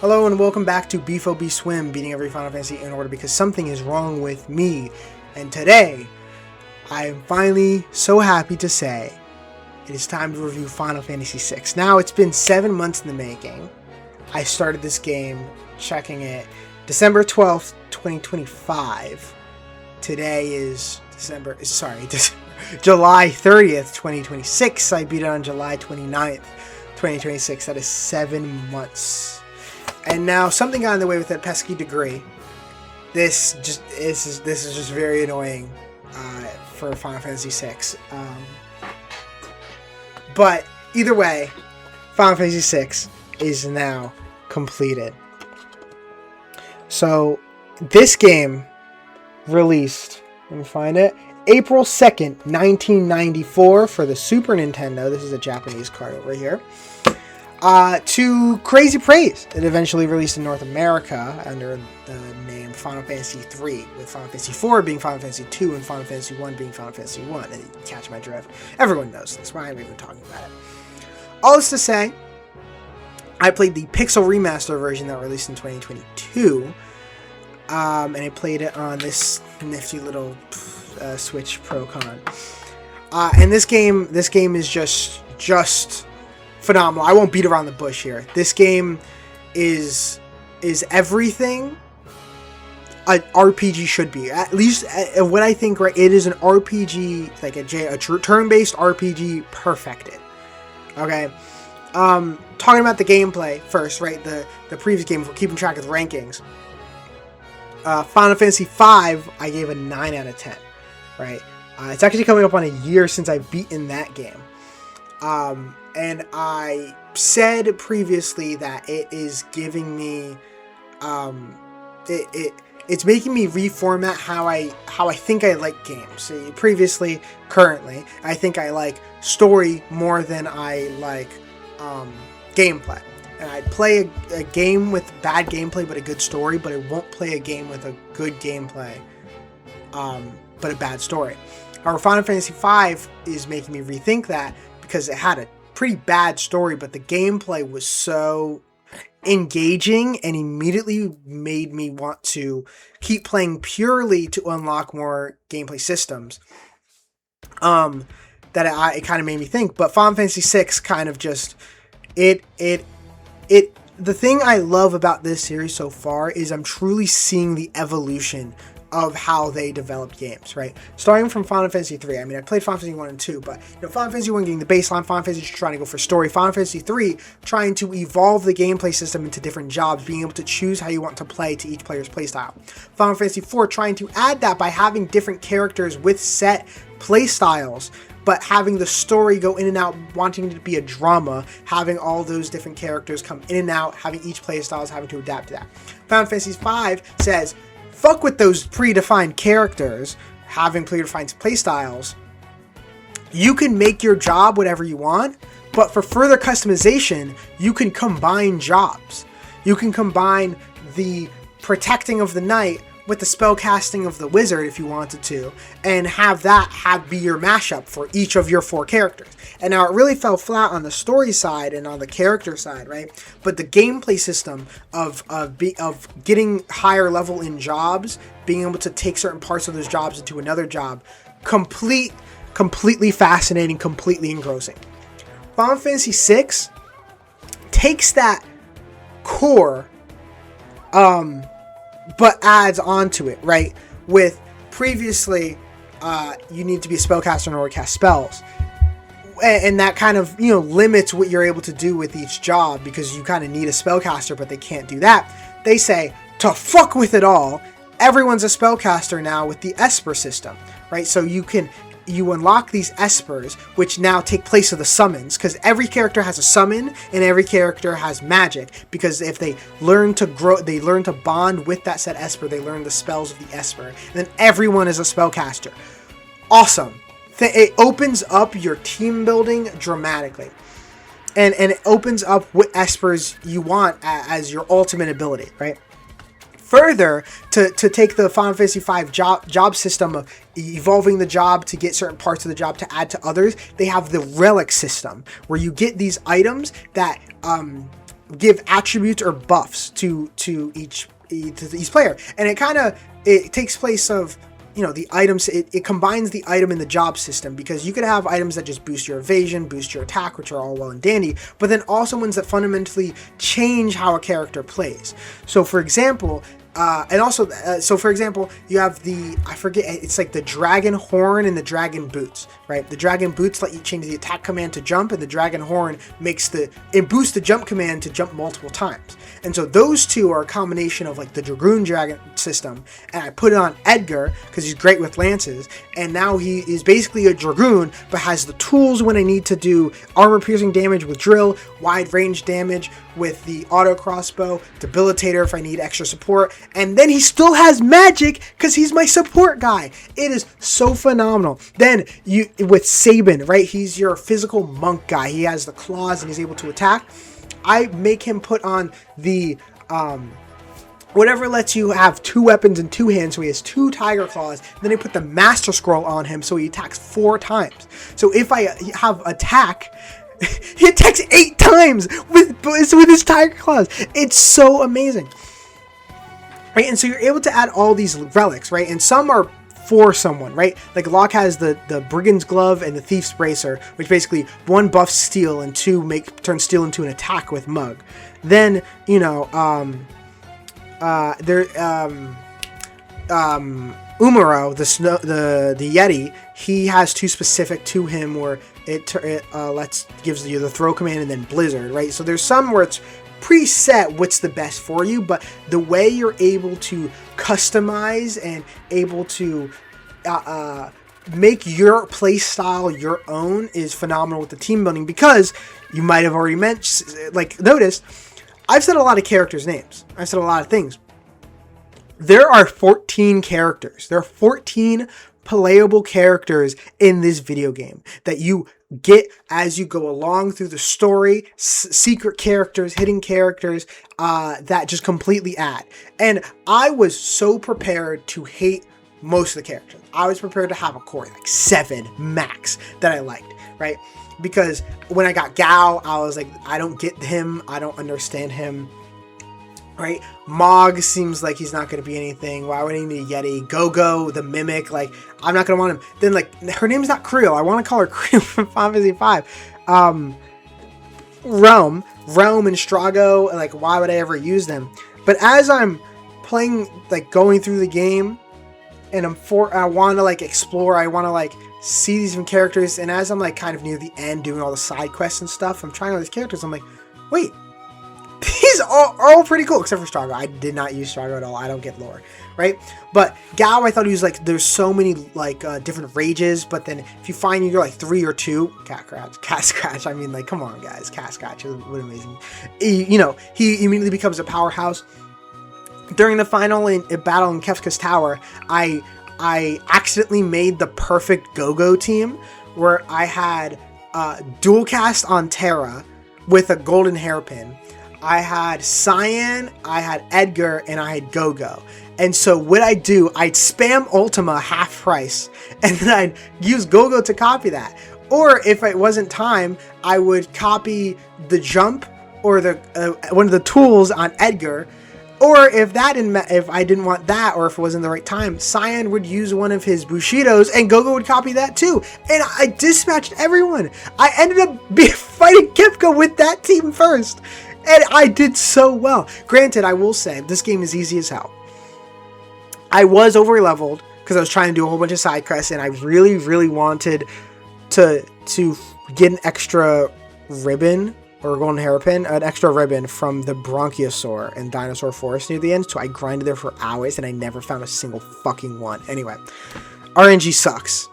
Hello and welcome back to BEFFIOBSWWM, beating every Final Fantasy in order because something is wrong with me. And today, I am finally so happy to say it is time to review Final Fantasy VI. Now, it's been 7 months in the making. I started this game, checking it, December 12th, 2025. Today is July 30th, 2026. I beat it on July 29th, 2026. That is 7 months. And now something got in the way with that pesky degree. This is just very annoying for Final Fantasy VI. But either way, Final Fantasy VI is now completed. So this game released, let me find it, April 2nd, 1994 for the Super Nintendo. This is a Japanese card over here. To crazy praise. It eventually released in North America under the name Final Fantasy III, with Final Fantasy IV being Final Fantasy II and Final Fantasy I being Final Fantasy I. And you catch my drift. Everyone knows this. Why am I even talking about it? All this to say, I played the Pixel Remaster version that released in 2022, and I played it on this nifty little Switch Pro-Con. And this game is just phenomenal. I won't beat around the bush here. This game is everything an RPG should be. At least what I think, right? It is an RPG, like a turn-based RPG perfected. Okay. Talking about the gameplay first, right? The previous game, if we're keeping track of the rankings. Final Fantasy V, I gave a 9 out of 10. Right? It's actually coming up on a year since I've beaten that game. And I said previously that it is giving me, it's making me reformat how I think I like games. So currently, I think I like story more than I like gameplay. And I'd play a game with bad gameplay but a good story, but I won't play a game with a good gameplay, but a bad story. However, Final Fantasy V is making me rethink that because it had a pretty bad story, but the gameplay was so engaging and immediately made me want to keep playing purely to unlock more gameplay systems. That it kind of made me think. But Final Fantasy VI kind of just the thing I love about this series so far is I'm truly seeing the evolution of how they developed games, right? Starting from Final Fantasy III. I mean, I played Final Fantasy 1 and 2, but Final Fantasy 1 getting the baseline, Final Fantasy trying to go for story, Final Fantasy III trying to evolve the gameplay system into different jobs, being able to choose how you want to play to each player's playstyle. Final Fantasy IV trying to add that by having different characters with set playstyles, but having the story go in and out, wanting it to be a drama, having all those different characters come in and out, having each playstyle having to adapt to that. Final Fantasy V says, fuck with those predefined characters, having predefined playstyles. You can make your job whatever you want, but for further customization, you can combine jobs. You can combine the protecting of the knight with the spell casting of the wizard if you wanted to, and have be your mashup for each of your 4 characters. And now it really fell flat on the story side and on the character side, right? But the gameplay system of getting higher level in jobs, being able to take certain parts of those jobs into another job, completely fascinating, completely engrossing. Final Fantasy VI takes that core, but adds on to it, right? With previously, you need to be a spellcaster in order to cast spells. And that kind of, limits what you're able to do with each job because you kind of need a spellcaster, but they can't do that. They say, to fuck with it all, everyone's a spellcaster now with the Esper system, right? So you unlock these Espers, which now take place of the summons, because every character has a summon and every character has magic, because if they learn to grow, they learn to bond with that set Esper, they learn the spells of the Esper, and then everyone is a spellcaster. Awesome. It opens up your team building dramatically, and it opens up what Espers you want as your ultimate ability, right? Further, to take the Final Fantasy V job system of evolving the job to get certain parts of the job to add to others, they have the relic system where you get these items that give attributes or buffs to each player, and it takes place of, you know, the items. It combines the item and the job system, because you could have items that just boost your evasion, boost your attack, which are all well and dandy, but then also ones that fundamentally change how a character plays. So for example, for example, you have it's like the dragon horn and the dragon boots, right? The dragon boots let you change the attack command to jump, and the dragon horn boosts the jump command to jump multiple times. And so those two are a combination of like the dragoon dragon system, and I put it on Edgar because he's great with lances, and now he is basically a dragoon, but has the tools when I need to do armor piercing damage with drill, wide range damage with the auto crossbow, debilitator if I need extra support, and then he still has magic because he's my support guy. It is so phenomenal. Then with Sabin, right? He's your physical monk guy. He has the claws and he's able to attack. I make him put on the whatever lets you have 2 weapons in 2 hands, so he has 2 tiger claws. Then I put the master scroll on him, so he attacks 4 times. So if I have attack, he attacks 8 times with his tiger claws. It's so amazing, right? And so you're able to add all these relics, right? And some are for someone, right? Like Locke has the brigand's glove and the thief's bracer, which basically 1 buffs steel and 2 turn steel into an attack with mug. Then, you know, Umaro, the Yeti, he has 2 specific to him where it gives you the throw command and then blizzard, right? So there's some where it's preset what's the best for you, but the way you're able to customize and able to make your play style your own is phenomenal with the team building, because you might have already noticed, I've said a lot of characters' names. I've said a lot of things. There are 14 characters. There are 14 playable characters in this video game that you get as you go along through the story. Secret characters, hidden characters that just completely add. And I was so prepared to hate most of the characters. I was prepared to have a core like 7 max that I liked, right? Because when I got Gao, I was like, I don't get him. I don't understand him. Right? Mog seems like he's not going to be anything. Why would he need a Yeti? Go-Go, the Mimic, like, I'm not going to want him. Then, like, her name's not Creel. I want to call her Creel from Final Fantasy V. Realm and Strago, like, why would I ever use them? But as I'm playing, like, going through the game, and I want to, like, explore, I want to, like, see these different characters, and as I'm, like, kind of near the end doing all the side quests and stuff, I'm trying all these characters, I'm like, wait, these are all pretty cool, except for Strago. I did not use Strago at all. I don't get lore, right? But Gao, I thought he was like, there's so many like different rages, but then if you find you're like 3 or 2, Cat Scratch. I mean, like, come on, guys, Cat Scratch is amazing. He immediately becomes a powerhouse. During the final battle in Kefka's Tower, I accidentally made the perfect Go-Go team where I had dual cast on Terra with a golden hairpin. I had Cyan, I had Edgar, and I had Go-Go. And so what I'd do, I'd spam Ultima half price, and then I'd use Go-Go to copy that. Or if it wasn't time, I would copy the jump or the one of the tools on Edgar. Or if I didn't want that, or if it wasn't the right time, Cyan would use one of his Bushidos, and Go-Go would copy that too. And I dispatched everyone. I ended up fighting Kefka with that team first. And I did so well. Granted, I will say, this game is easy as hell. I was over leveled because I was trying to do a whole bunch of side quests, and I really, really wanted to get an extra ribbon or golden hairpin, an extra ribbon from the Bronchiosaur and Dinosaur Forest near the end. So I grinded there for hours, and I never found a single fucking one. Anyway, RNG sucks.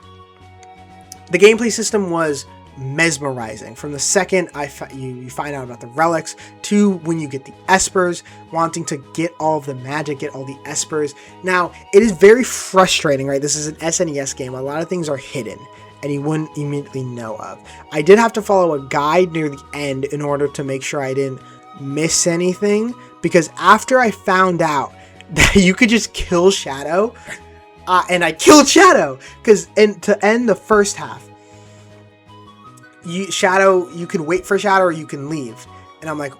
The gameplay system was mesmerizing from the second you find out about the relics to when you get the espers, wanting to get all of the magic, get all the espers. Now, it is very frustrating, right? This is an SNES game. A lot of things are hidden and you wouldn't immediately know of. I did have to follow a guide near the end in order to make sure I didn't miss anything, because after I found out that you could just kill Shadow, and I killed Shadow, because to end the first half, you can wait for Shadow or you can leave. And I'm like,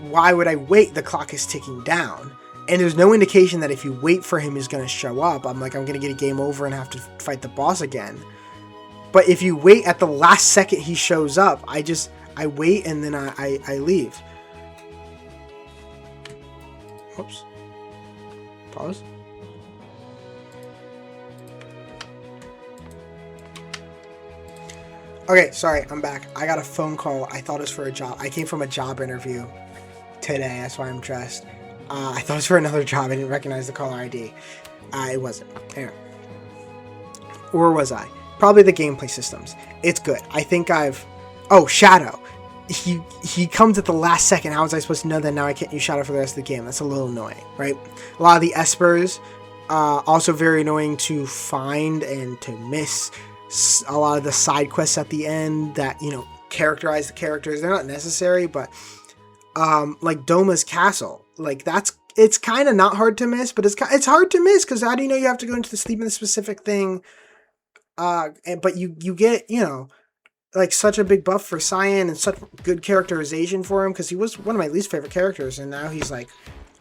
why would I wait? The clock is ticking down. And there's no indication that if you wait for him, he's going to show up. I'm like, I'm going to get a game over and have to fight the boss again. But if you wait at the last second he shows up, I wait and then I leave. Whoops. Pause. Okay, sorry, I'm back. I got a phone call. I thought it was for a job. I came from a job interview today. That's why I'm dressed. I thought it was for another job. I didn't recognize the caller ID. It wasn't. Anyway. Or was I? Probably the gameplay systems. It's good. I think Oh, Shadow. He comes at the last second. How was I supposed to know that now I can't use Shadow for the rest of the game? That's a little annoying, right? A lot of the espers, also very annoying to find and to miss. A lot of the side quests at the end that, characterize the characters. They're not necessary, but like Doma's Castle. Like, it's kind of not hard to miss, but it's hard to miss because how do you know you have to go into the sleep in the specific thing? But you get, like such a big buff for Cyan and such good characterization for him because he was one of my least favorite characters and now he's like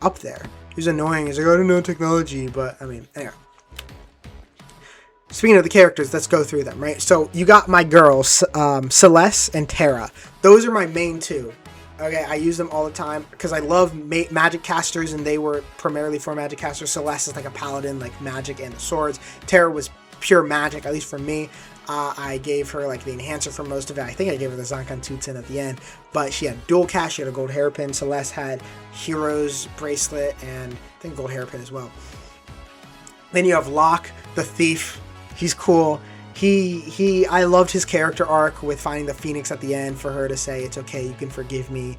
up there. He's annoying. He's like, I don't know technology, but I mean, anyway. Speaking of the characters, let's go through them, right? So you got my girls, Celeste and Terra. Those are my main two. Okay, I use them all the time because I love magic casters and they were primarily for magic casters. Celeste is like a paladin, like magic and the swords. Terra was pure magic, at least for me. I gave her like the enhancer for most of it. I think I gave her the Zankan Tutsin at the end, but she had dual cast. She had a gold hairpin. Celeste had Hero's bracelet and I think gold hairpin as well. Then you have Locke, the thief. He's cool. I loved his character arc with finding the Phoenix at the end for her to say, it's okay, you can forgive me.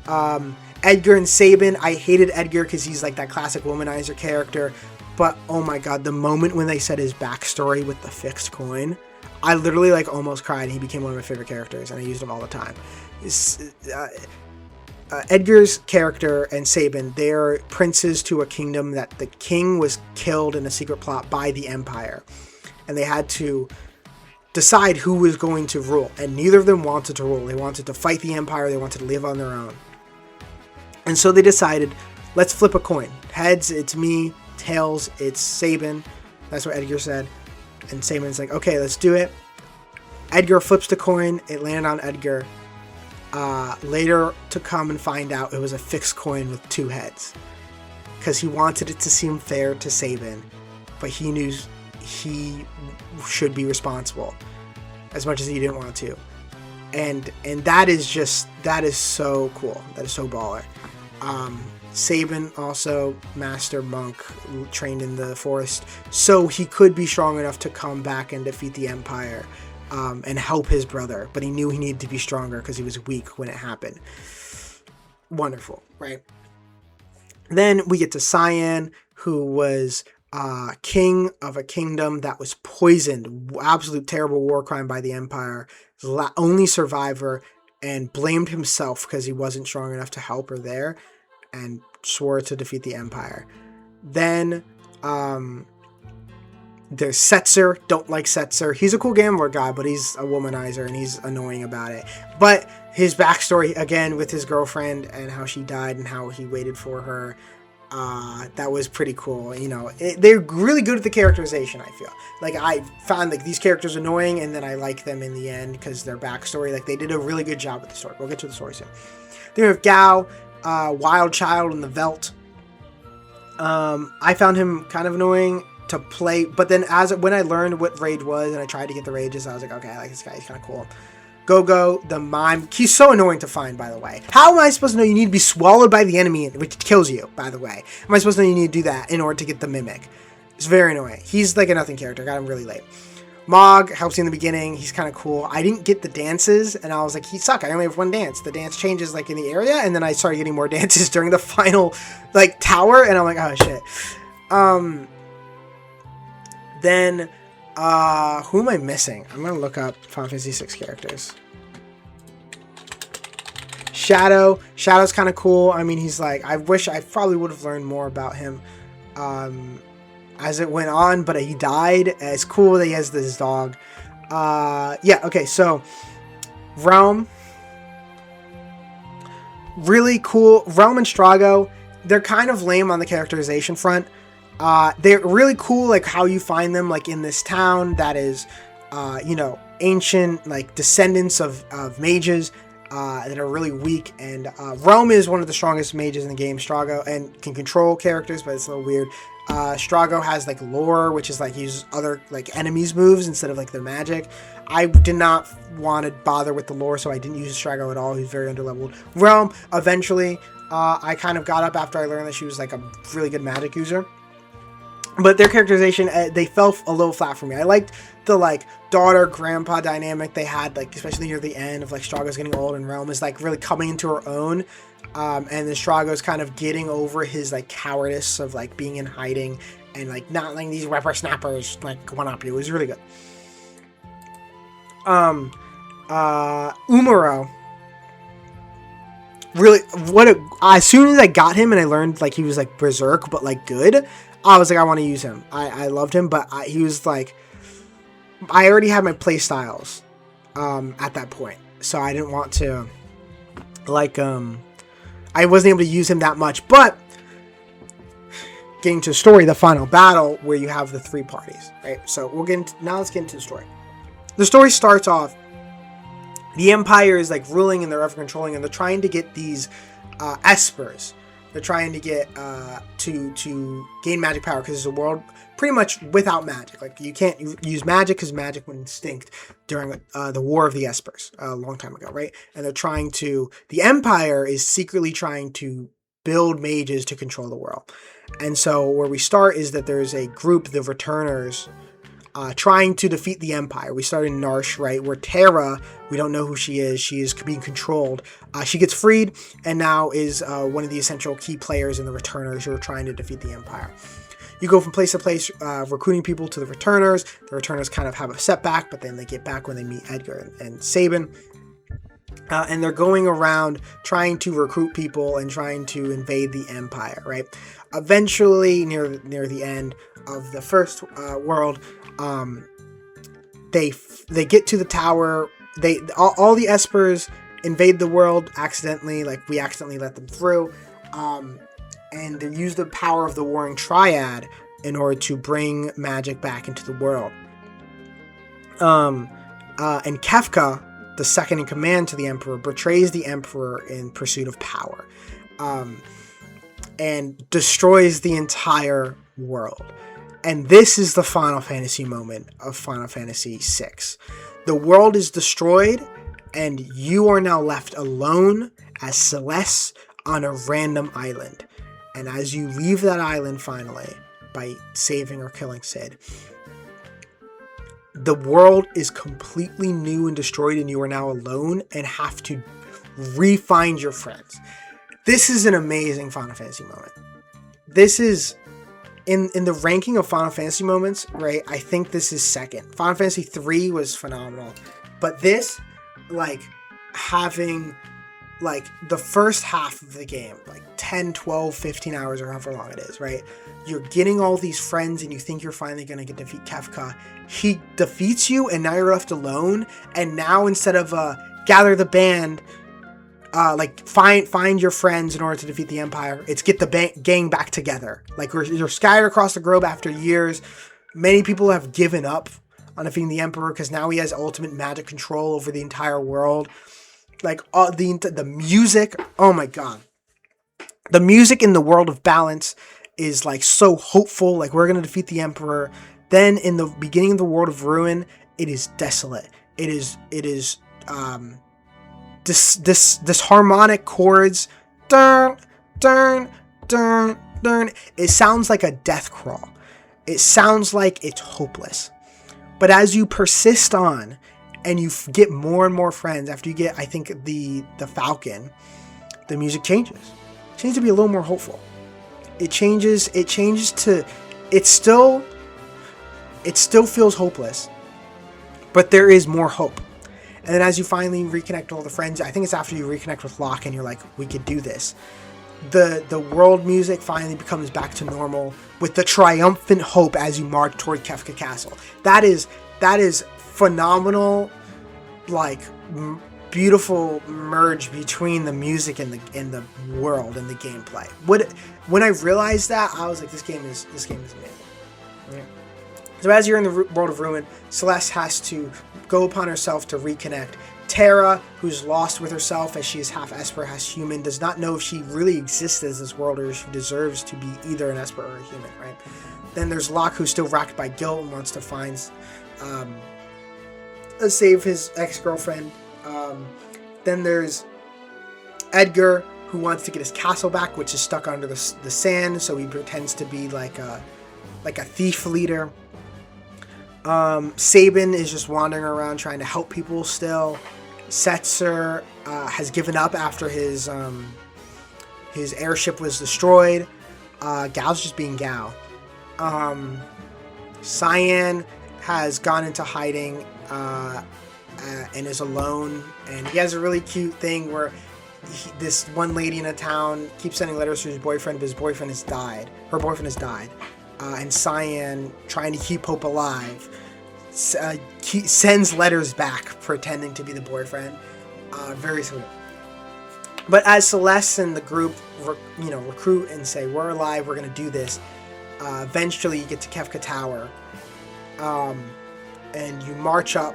Edgar and Sabin, I hated Edgar because he's like that classic womanizer character. But, oh my god, the moment when they said his backstory with the fixed coin, I literally like almost cried and he became one of my favorite characters and I used him all the time. Edgar's character and Sabin, they're princes to a kingdom that the king was killed in a secret plot by the Empire. And they had to decide who was going to rule. And neither of them wanted to rule. They wanted to fight the Empire. They wanted to live on their own. And so they decided, let's flip a coin. Heads, it's me. Tails, it's Sabin. That's what Edgar said. And Sabin's like, okay, let's do it. Edgar flips the coin. It landed on Edgar. Later to come and find out it was a fixed coin with two heads. Because he wanted it to seem fair to Sabin. But he knew he should be responsible as much as he didn't want to. And that is so cool. That is so baller. Sabin also master monk, trained in the forest, so he could be strong enough to come back and defeat the Empire and help his brother, but he knew he needed to be stronger because he was weak when it happened. Wonderful, right? Then we get to Cyan, who was king of a kingdom that was poisoned, absolute terrible war crime by the Empire, only survivor, and blamed himself because he wasn't strong enough to help her there, and swore to defeat the Empire. Then there's Setzer. Don't like Setzer. He's a cool gambler guy, but he's a womanizer and he's annoying about it. But his backstory, again, with his girlfriend and how she died and how he waited for her, that was pretty cool. They're really good at the characterization, I feel. Like, I found like these characters annoying and then I like them in the end because their backstory, like they did a really good job with the story. We'll get to the story soon. Then we have Gao, Wild Child and the Velt. I found him kind of annoying to play, but then when I learned what rage was and I tried to get the rages, I was like, okay, I like this guy, he's kind of cool. Go-Go, the mime, he's so annoying to find, by the way. How am I supposed to know you need to be swallowed by the enemy, which kills you, by the way? Am I supposed to know you need to do that in order to get the mimic? It's very annoying. He's like a nothing character, got him really late. Mog helps you in the beginning, he's kind of cool. I didn't get the dances, and I was like, he suck, I only have one dance. The dance changes like in the area, and then I started getting more dances during the final like tower, and I'm like, oh shit. Then, who am I missing? I'm gonna look up Final Fantasy VI characters. Shadow's kind of cool. I mean, he's like, I wish I probably would have learned more about him as it went on, but he died. It's cool that he has this dog. Yeah, okay, so Realm. really cool. Realm and Strago, they're kind of lame on the characterization front. They're really cool, like how you find them, like in this town that is, ancient, like descendants of mages that are really weak. And Realm is one of the strongest mages in the game, Strago, and can control characters, but it's a little weird. Strago has like lore, which is like uses other like enemies' moves instead of like their magic. I did not want to bother with the lore, so I didn't use Strago at all. He's very underleveled. Realm, eventually, I kind of got up after I learned that she was like a really good magic user. But their characterization, they fell a little flat for me. I liked the like daughter-grandpa dynamic they had, like especially near the end of like Strago's getting old and Realm is like really coming into her own. And then Strago's kind of getting over his like cowardice of like being in hiding and like not letting these whippersnappers like one up you. It was really good. Umaro. Really, as soon as I got him and I learned like he was like berserk but like good, I was like, I want to use him. I loved him, but he was like, I already had my play styles at that point, so I didn't want to like I wasn't able to use him that much. But getting to the story, the final battle where you have the three parties, right? So let's get into the story. The story starts off. The Empire is like ruling and they're ever controlling, and they're trying to get these espers. They're trying to get to gain magic power because it's a world pretty much without magic. Like you can't use magic because magic went extinct during the War of the Espers a long time ago, right? And the Empire is secretly trying to build mages to control the world. And so where we start is that there's a group, the Returners, trying to defeat the Empire. We start in Narsh, right, where Terra, we don't know who she is. She is being controlled. She gets freed and now is one of the essential key players in the Returners who are trying to defeat the Empire. You go from place to place recruiting people to the Returners. The Returners kind of have a setback, but then they get back when they meet Edgar and Sabin. And they're going around trying to recruit people and trying to invade the Empire, right? Eventually, near the end of the first world, they get to the tower. All the Espers invade the world accidentally, like we accidentally let them through, and they use the power of the Warring Triad in order to bring magic back into the world. And Kefka, the second in command to the Emperor, betrays the Emperor in pursuit of power, and destroys the entire world. And this is the Final Fantasy moment of Final Fantasy VI. The world is destroyed, and you are now left alone as Celeste on a random island. And as you leave that island finally, by saving or killing Cid, the world is completely new and destroyed, and you are now alone and have to re-find your friends. This is an amazing Final Fantasy moment. This is... In the ranking of Final Fantasy moments, right, I think this is second. Final Fantasy 3 was phenomenal. But this, like, having, like, the first half of the game, like 10, 12, 15 hours or however long it is, right? You're getting all these friends and you think you're finally going to defeat Kefka. He defeats you and now you're left alone. And now instead of gather the band... find your friends in order to defeat the Empire. It's get the gang back together. Like you're scattered across the globe after years. Many people have given up on defeating the Emperor because now he has ultimate magic control over the entire world. Like the music, oh my god, the music in the World of Balance is like so hopeful. Like we're gonna defeat the Emperor. Then in the beginning of the World of Ruin, it is desolate. It is this harmonic chords, dun, dun, dun, dun. It sounds like a death crawl. It sounds like it's hopeless. But as you persist on and you get more and more friends, after you get, I think, the Falcon, the music changes. It changes to be a little more hopeful. It changes to, it still feels hopeless, but there is more hope. And then as you finally reconnect all the friends, I think it's after you reconnect with Locke and you're like, we could do this. The world music finally becomes back to normal with the triumphant hope as you march toward Kefka Castle. That is phenomenal, like beautiful merge between the music and the world and the gameplay. When I realized that, I was like, this game is amazing. Yeah. So as you're in the world of Ruin, Celeste has to go upon herself to reconnect. Terra, who's lost with herself as she is half Esper, half human, does not know if she really exists as this world or if she deserves to be either an Esper or a human, right? Then there's Locke, who's still racked by guilt and wants to save his ex-girlfriend. Then there's Edgar, who wants to get his castle back, which is stuck under the sand, so he pretends to be like a thief leader. Sabin is just wandering around trying to help people still. Setzer has given up after his airship was destroyed. Gao's just being Gao. Cyan has gone into hiding and is alone, and he has a really cute thing where this one lady in a town keeps sending letters to his boyfriend, but his boyfriend has died. Her boyfriend has died. And Cyan, trying to keep hope alive, sends letters back pretending to be the boyfriend. Very sweet. But as Celeste and the group recruit and say, we're alive, we're going to do this, eventually you get to Kefka Tower. And you march up,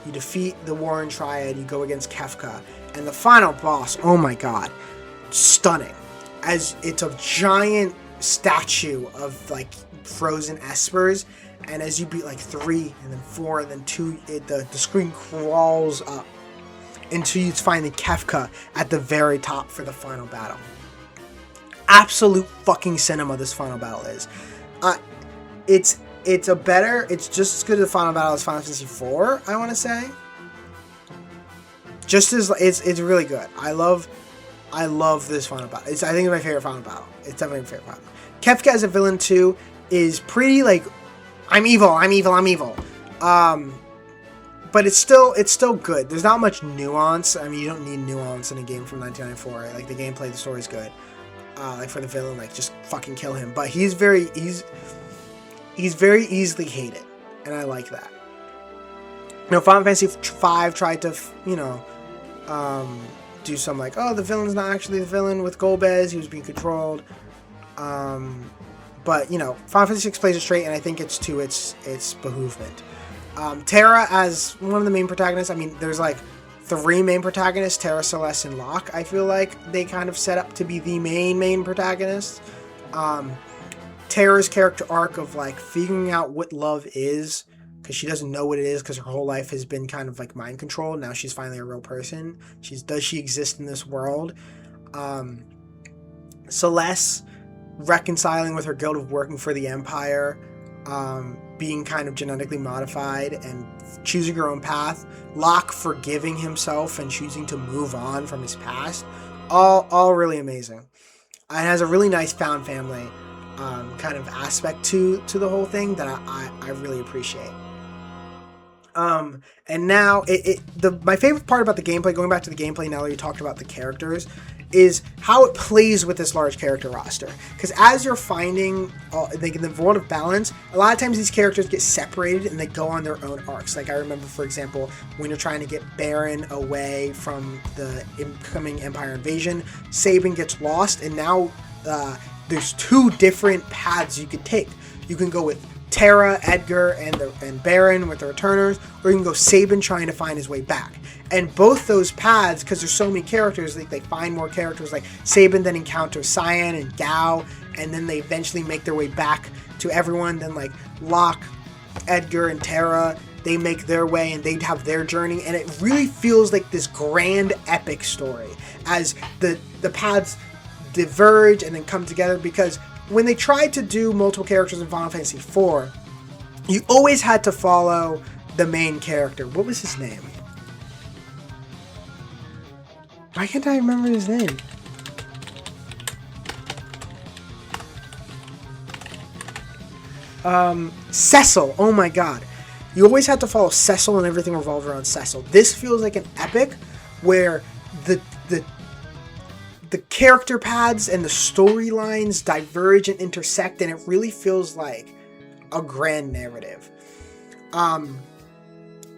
you defeat the Warren Triad, you go against Kefka. And the final boss, oh my god, stunning. As it's a giant statue of like frozen espers, and as you beat like 3 and then 4 and then 2, the screen crawls up until you find the Kefka at the very top for the final battle. Absolute fucking cinema this final battle is. It's just as good as the final battle as Final Fantasy IV, I want to say. Just as it's really good. I love this final battle. I think it's my favorite final battle. It's definitely my favorite battle. Kefka as a villain too is pretty like, I'm evil. But it's still good. There's not much nuance. I mean, you don't need nuance in a game from 1994. Like the gameplay, the story's good. Like for the villain, like just fucking kill him. But he's very easily hated, and I like that. Final Fantasy V tried to, do some like, oh, the villain's not actually the villain with Golbez. He was being controlled. But Final Fantasy VI plays it straight, and I think it's to its behoovement. Terra as one of the main protagonists. I mean, there's like 3 main protagonists: Terra, Celeste, and Locke. I feel like they kind of set up to be the main protagonists. Terra's character arc of like figuring out what love is, because she doesn't know what it is because her whole life has been kind of like mind controlled. Now she's finally a real person. Does she exist in this world? Celeste reconciling with her guilt of working for the Empire, being kind of genetically modified and choosing her own path. Locke forgiving himself and choosing to move on from his past. All really amazing. It has a really nice found family kind of aspect to the whole thing that I really appreciate. And now my favorite part about the gameplay, going back to the gameplay now that you talked about the characters, is how it plays with this large character roster. Because as you're finding like in the world of balance, a lot of times these characters get separated and they go on their own arcs. Like I remember, for example, when you're trying to get Baron away from the incoming Empire invasion, Sabin gets lost, and now there's 2 different paths you could take. You can go with Terra, Edgar, and Baron with the Returners, or you can go Sabin trying to find his way back. And both those paths, because there's so many characters, they find more characters. Like Sabin then encounters Cyan and Gao, and then they eventually make their way back to everyone. Then like Locke, Edgar, and Terra, they make their way and they have their journey, and it really feels like this grand epic story as the paths diverge and then come together. Because when they tried to do multiple characters in Final Fantasy IV, you always had to follow the main character. What was his name? Why can't I remember his name? Cecil. Oh my god. You always had to follow Cecil, and everything revolved around Cecil. This feels like an epic where the character paths and the storylines diverge and intersect, and it really feels like a grand narrative.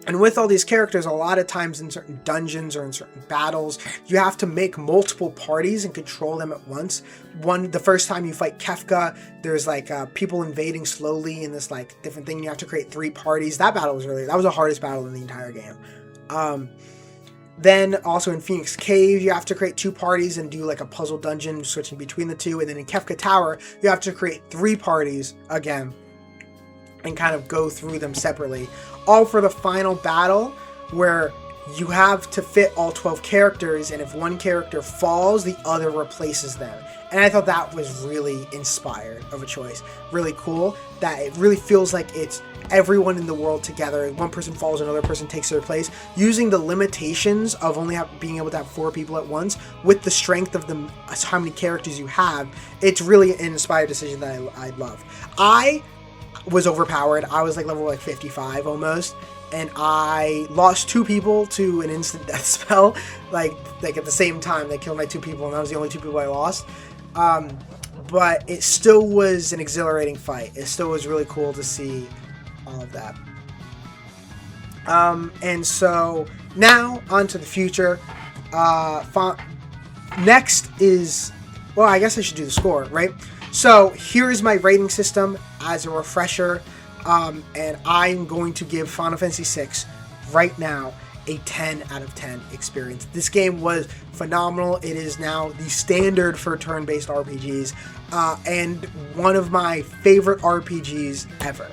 And with all these characters, a lot of times in certain dungeons or in certain battles, you have to make multiple parties and control them at once. The first time you fight Kefka, there's like people invading slowly in this like different thing. You have to create 3 parties. That battle was that was the hardest battle in the entire game. Then also in Phoenix Cave, you have to create 2 parties and do like a puzzle dungeon, switching between the 2. And then in Kefka Tower, you have to create 3 parties again and kind of go through them separately. All for the final battle where you have to fit all 12 characters, and if one character falls, the other replaces them. And I thought that was really inspired of a choice. Really cool. That it really feels like it's everyone in the world together. One person falls, another person takes their place. Using the limitations of only being able to have 4 people at once with the strength of how many characters you have. It's really an inspired decision that I love. I was overpowered. I was like level 55 almost, and I lost 2 people to an instant death spell. Like at the same time, they killed my 2 people, and that was the only 2 people I lost. But it still was an exhilarating fight. It still was really cool to see all of that. And so now on to the future. Next is, well, I guess I should do the score, right? So here is my rating system as a refresher, and I'm going to give Final Fantasy VI right now a 10 out of 10 experience. This game was phenomenal. It is now the standard for turn-based RPGs, and one of my favorite RPGs ever.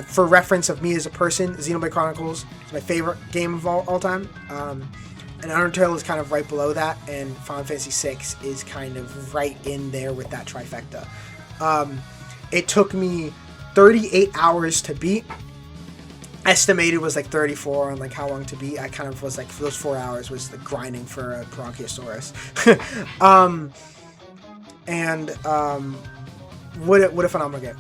For reference of me as a person, Xenoblade Chronicles is my favorite game of all time. And Undertale is kind of right below that, and Final Fantasy VI is kind of right in there with that trifecta. It took me 38 hours to beat. Estimated was like 34 on like how long to beat. I kind of was like, for those 4 hours was the grinding for a Bronchiosaurus. What a phenomenal game.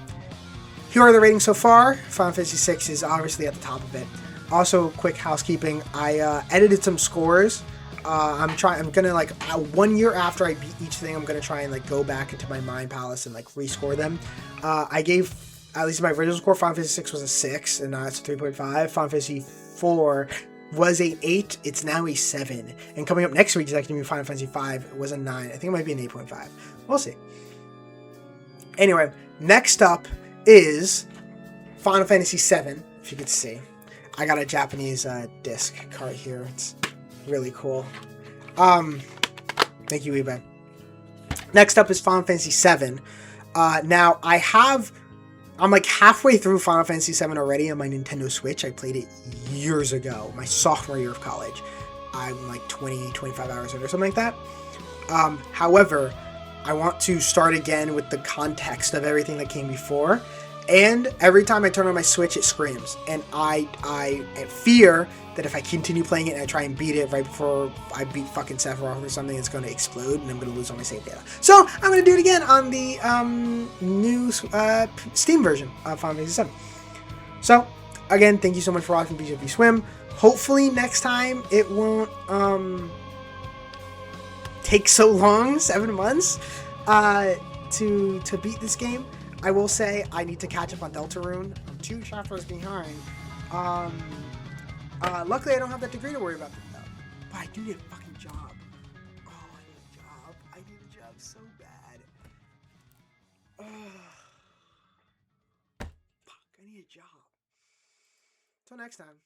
Here are the ratings so far. Final Fantasy VI is obviously at the top of it. Also, quick housekeeping. I edited some scores. I'm gonna like 1 year after I beat each thing, I'm gonna try and like go back into my Mind Palace and like rescore them. I gave, at least my original score, Final Fantasy VI was a 6, and now it's a 3.5. Final Fantasy IV was a 8. It's now a 7. And coming up next week is actually Final Fantasy V. It was a 9. I think it might be an 8.5. We'll see. Anyway, next up is Final Fantasy VII. If you could see. I got a Japanese disc cart here. It's really cool. Thank you, eBay. Next up is Final Fantasy VII. Now, I'm like halfway through Final Fantasy VII already on my Nintendo Switch. I played it years ago, my sophomore year of college. I'm like 20, 25 hours in or something like that. However, I want to start again with the context of everything that came before. And every time I turn on my Switch, it screams. And I fear that if I continue playing it and I try and beat it right before I beat fucking Sephiroth or something, it's going to explode and I'm going to lose all my save data. So I'm going to do it again on the new Steam version of Final Fantasy VII. So again, thank you so much for watching BEFFIOBSWWM. Hopefully next time it won't take so long, 7 months, to beat this game. I will say I need to catch up on Deltarune. I'm 2 chapters behind. Luckily, I don't have that degree to worry about, though. But I do need a fucking job. Oh, I need a job. I need a job so bad. Fuck, I need a job. Till next time.